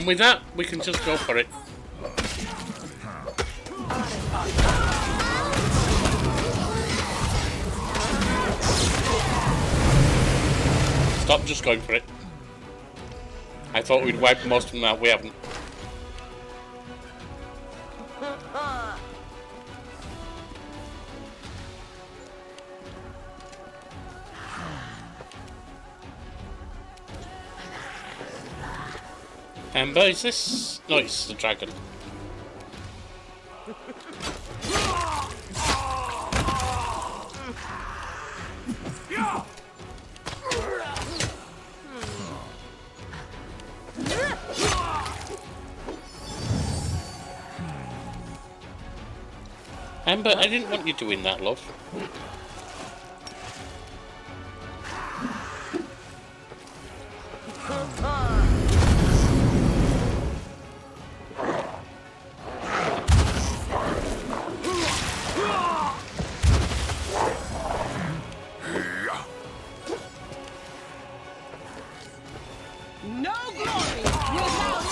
[SPEAKER 1] And with that, we can just go for it. Stop just going for it. I thought we'd wipe most of them out. We haven't. Ember, is this? No, it's the dragon. Ember, I didn't want you doing that, love.
[SPEAKER 3] No glory without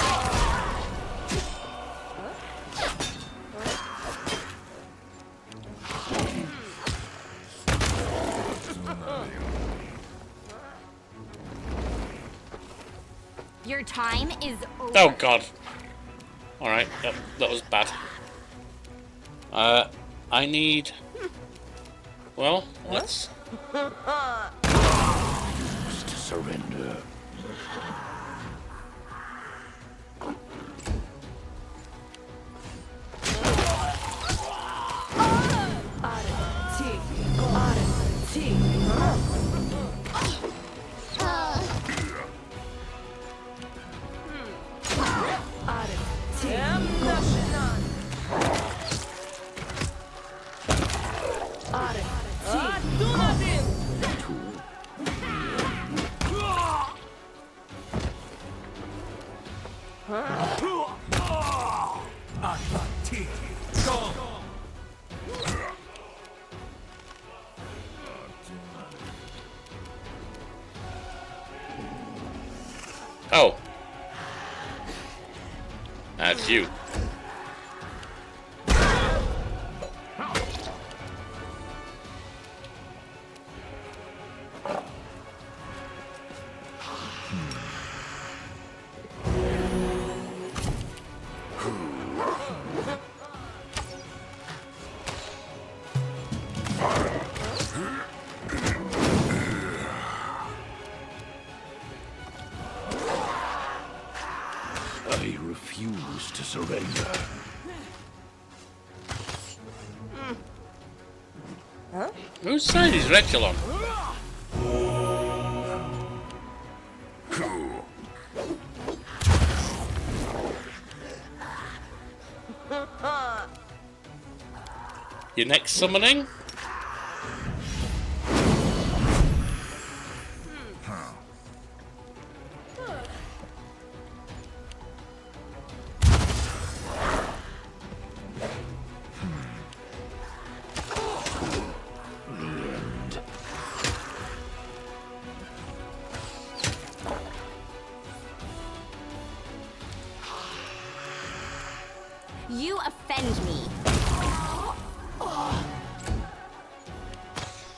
[SPEAKER 2] Your time is over.
[SPEAKER 1] Oh God! All right, that was bad. I need. Well, let's.
[SPEAKER 5] To surrender.
[SPEAKER 1] Oh, that's you.
[SPEAKER 5] I refuse to surrender.
[SPEAKER 1] Whose side is Rachel on? Your next summoning?
[SPEAKER 2] You offend me.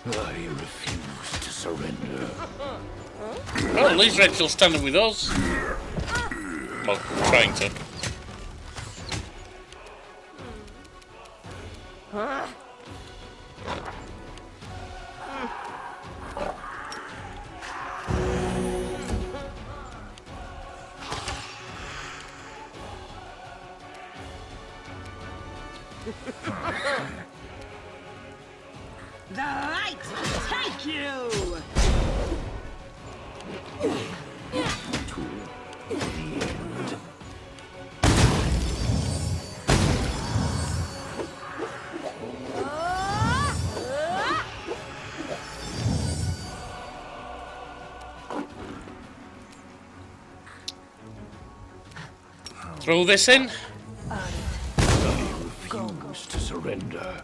[SPEAKER 5] I refuse to surrender.
[SPEAKER 1] Well, at least Rachel's standing with us. Well, trying to.
[SPEAKER 3] the light take you.
[SPEAKER 1] Throw this in.
[SPEAKER 5] I refuse to surrender.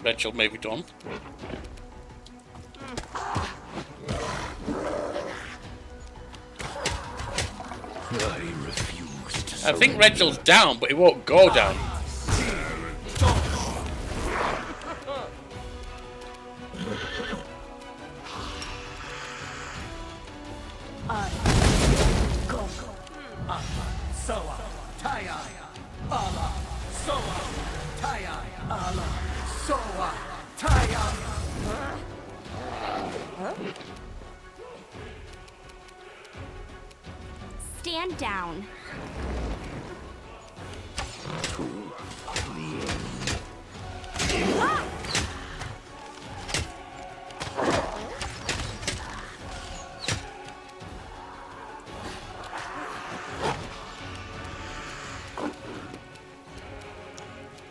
[SPEAKER 1] Rachel may be done.
[SPEAKER 5] I refuse to
[SPEAKER 1] I think
[SPEAKER 5] surrender.
[SPEAKER 1] Reginald's down, but he won't go down.
[SPEAKER 4] Soa, Taya, Allah, Soa, Taya, Allah, Soa, Taya.
[SPEAKER 2] Stand down.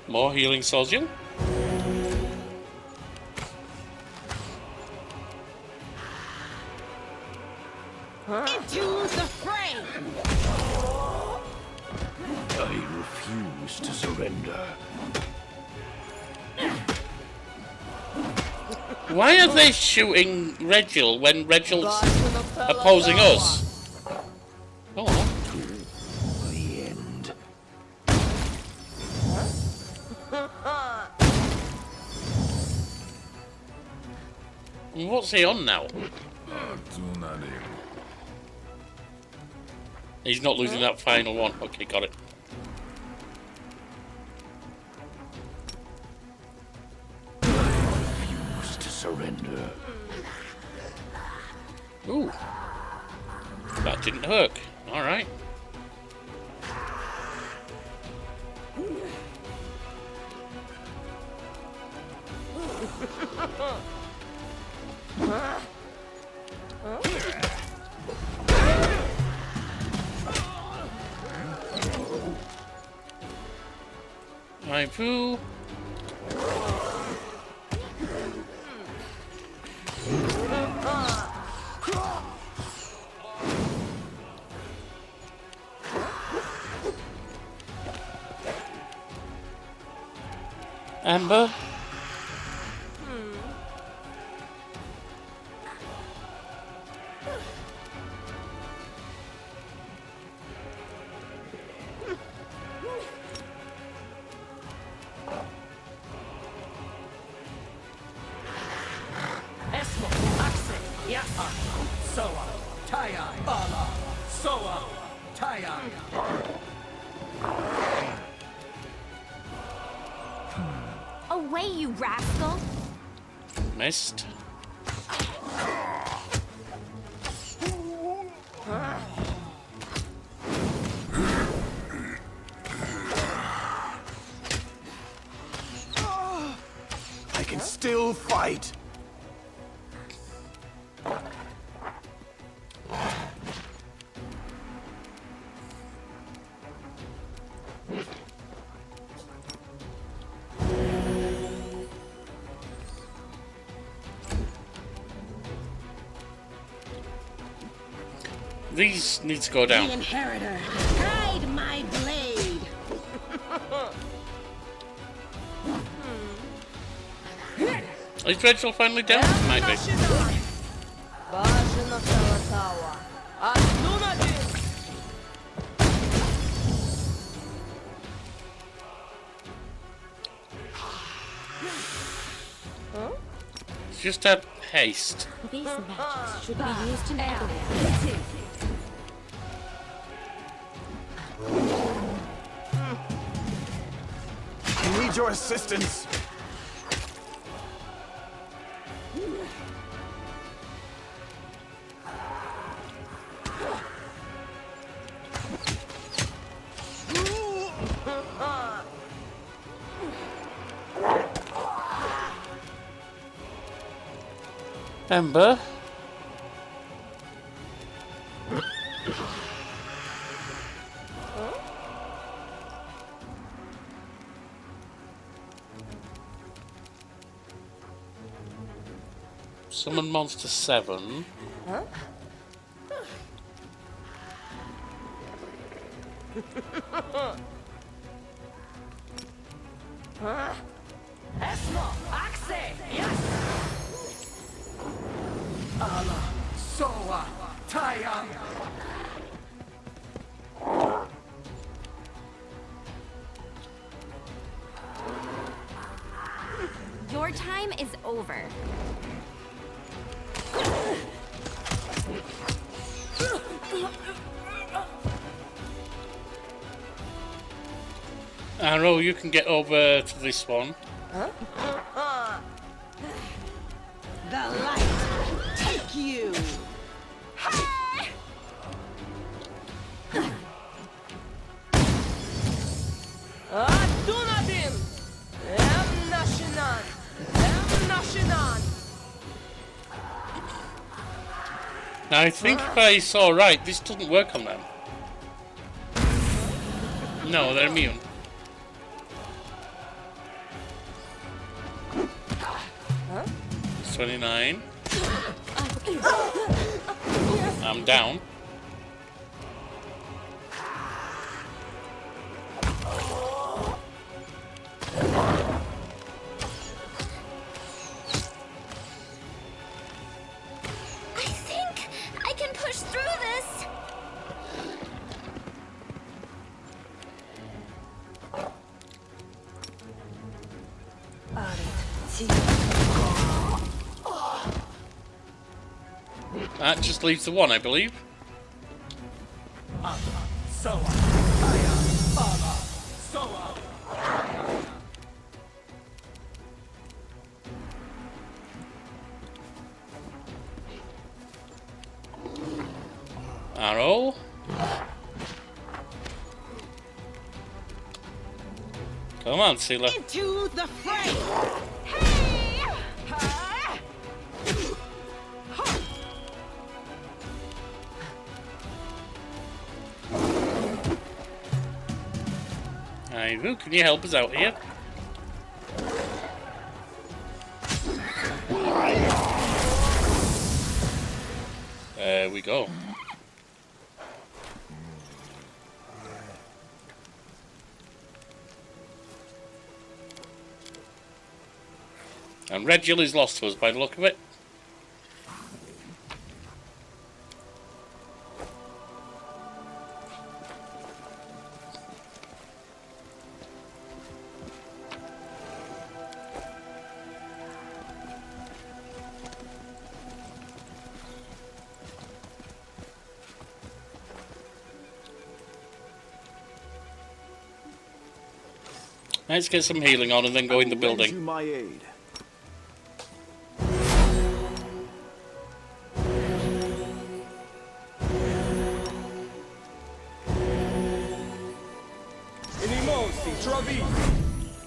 [SPEAKER 1] More healing soldier.
[SPEAKER 3] Into the fray!
[SPEAKER 5] I refuse to surrender.
[SPEAKER 1] Why are they shooting Reginald when Reginald's opposing us? Oh,
[SPEAKER 5] The end.
[SPEAKER 1] what's he on now? He's not losing that final one. Okay, got it.
[SPEAKER 5] Refuse to surrender.
[SPEAKER 1] Ooh. That didn't hurt. Alright. I'm through. Amber.
[SPEAKER 4] Esmo, Axe, Yasa, Soa, Taya, Allah, Soa, Taya.
[SPEAKER 2] Away, you rascal!
[SPEAKER 1] Missed.
[SPEAKER 4] I can still fight.
[SPEAKER 1] These need to go
[SPEAKER 3] The
[SPEAKER 1] down.
[SPEAKER 3] inheritor, guide my blade!
[SPEAKER 1] Is Reginald finally down? Might be.
[SPEAKER 6] Бажано Салатава. Аднунади!
[SPEAKER 1] Just had haste.
[SPEAKER 2] These matches should be used in battle.
[SPEAKER 4] I need your assistance.
[SPEAKER 1] Amber. Summon monster 7.
[SPEAKER 6] Esmo, Axe, yes.
[SPEAKER 4] Allah, Soa, Taya.
[SPEAKER 2] Your time is over.
[SPEAKER 1] Arrow, you can get over to this one.
[SPEAKER 3] The light take you.
[SPEAKER 6] Adunadim. Em Nashinan. Em Nashinan.
[SPEAKER 1] Now, I think if I saw right, this doesn't work on them. No, they're immune. It's 29. I'm down.
[SPEAKER 2] I think I can push through this.
[SPEAKER 1] That just leaves the one, I believe.
[SPEAKER 4] Soa, Taya, Allah, Soa.
[SPEAKER 1] Arrow. Come on, Sealer.
[SPEAKER 3] Into the fray.
[SPEAKER 1] Who can you help us out here? There we go. And Regil is lost to us by the look of it. Let's get some healing on and then go in the
[SPEAKER 4] Lend
[SPEAKER 1] building.
[SPEAKER 4] you my aid.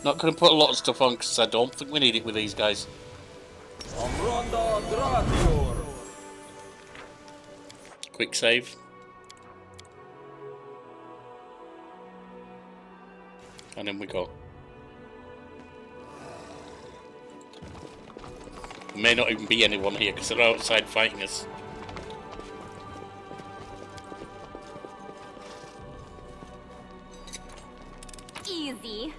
[SPEAKER 1] Not going to put a lot of stuff on because I don't think we need it with these guys. Quick save. And in we go. There may not even be anyone here because they're outside fighting us.
[SPEAKER 2] Easy.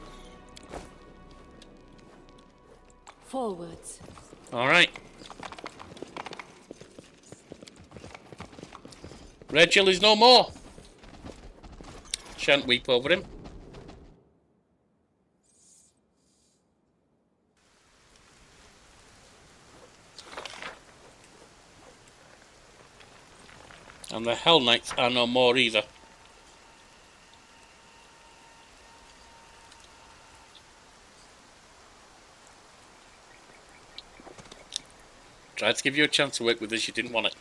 [SPEAKER 6] Forwards.
[SPEAKER 1] Alright. Regil is no more. Shan't weep over him. And the Hellknights are no more either. Tried to give you a chance to work with this, you didn't want it.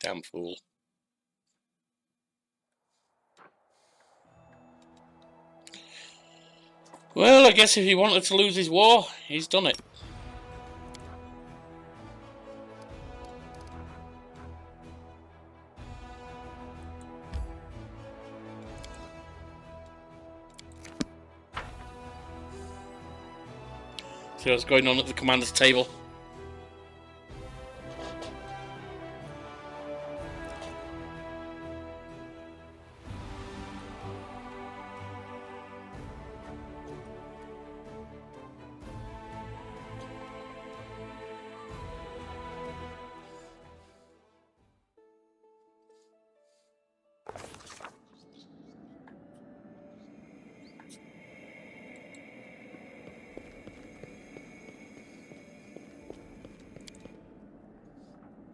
[SPEAKER 1] Damn fool. Well, I guess if he wanted to lose his war, he's done it. See what's going on at the commander's table.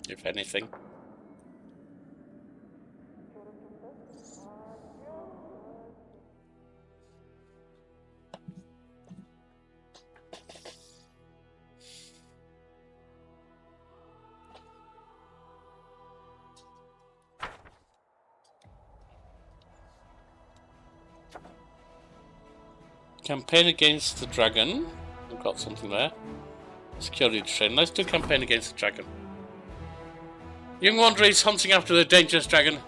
[SPEAKER 1] If anything. Campaign against the dragon. We've got something there. Security train. Let's do campaign against the dragon. Young wanderer is hunting after the dangerous dragon,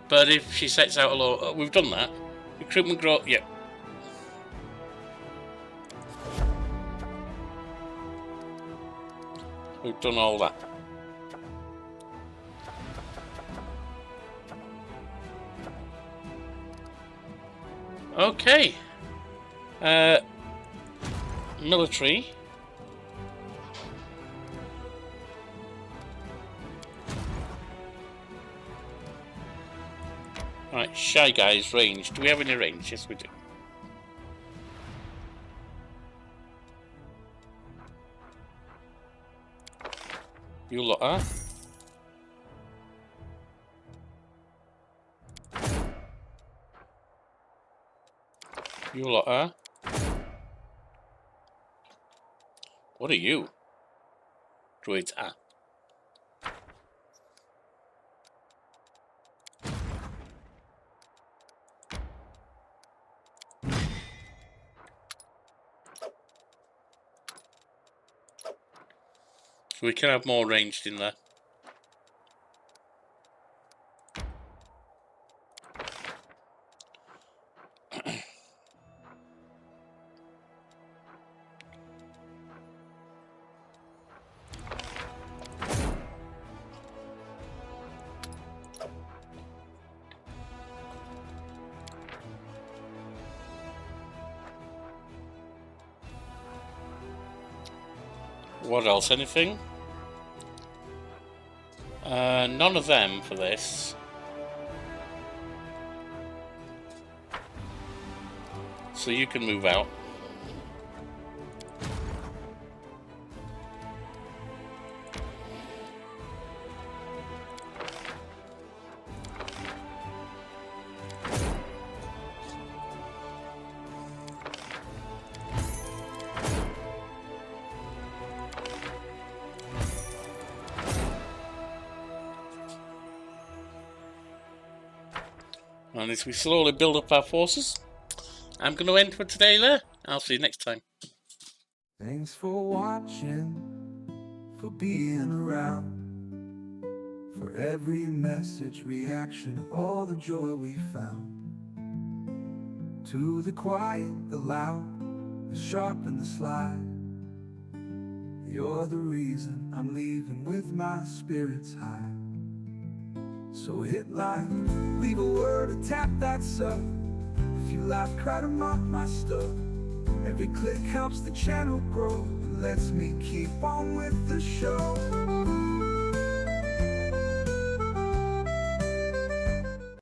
[SPEAKER 1] but if she sets out alone, we've done that. Recruitment growth, yep. We've done all that. Okay. Military. Right, Shy Guys, range. Do we have any range? Yes, we do. You lot are. You lot are. What are you? Druids are. So we can have more ranged in there. What else? Anything? None of them for this. So you can move out. And as we slowly build up our forces, I'm going to end for today there. I'll see you next time.
[SPEAKER 7] Thanks for watching, for being around, for every message, reaction, all the joy we found. To the quiet, the loud, the sharp and the sly, you're the reason I'm leaving with my spirits high. So hit like, leave a word or tap that sub. If you laugh, cry to mock my stuff. Every click helps the channel grow and lets me keep on with the show.